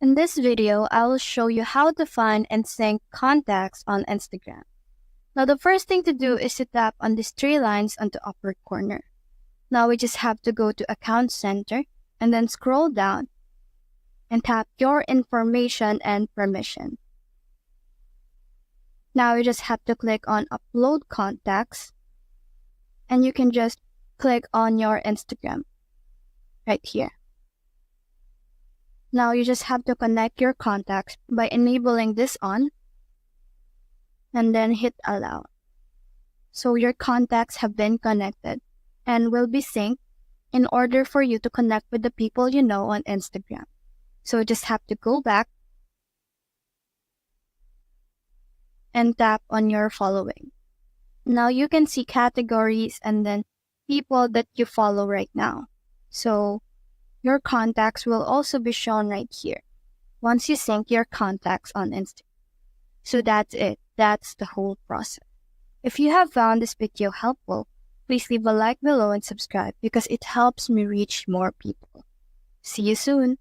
In this video, I will show you how to find and sync contacts on Instagram. Now, the first thing to do is to tap on these three lines on the upper corner. Now, we just have to go to Account Center and then scroll down and tap Your Information and Permission. Now, you just have to click on Upload Contacts and you can just click on your Instagram right here. Now, you just have to connect your contacts by enabling this on and then hit allow. So your contacts have been connected and will be synced in order for you to connect with the people you know on Instagram. So you just have to go back and tap on your following. Now you can see categories and then people that you follow right now. So your contacts will also be shown right here once you sync your contacts on Instagram. So that's it. That's the whole process. If you have found this video helpful, please leave a like below and subscribe because it helps me reach more people. See you soon.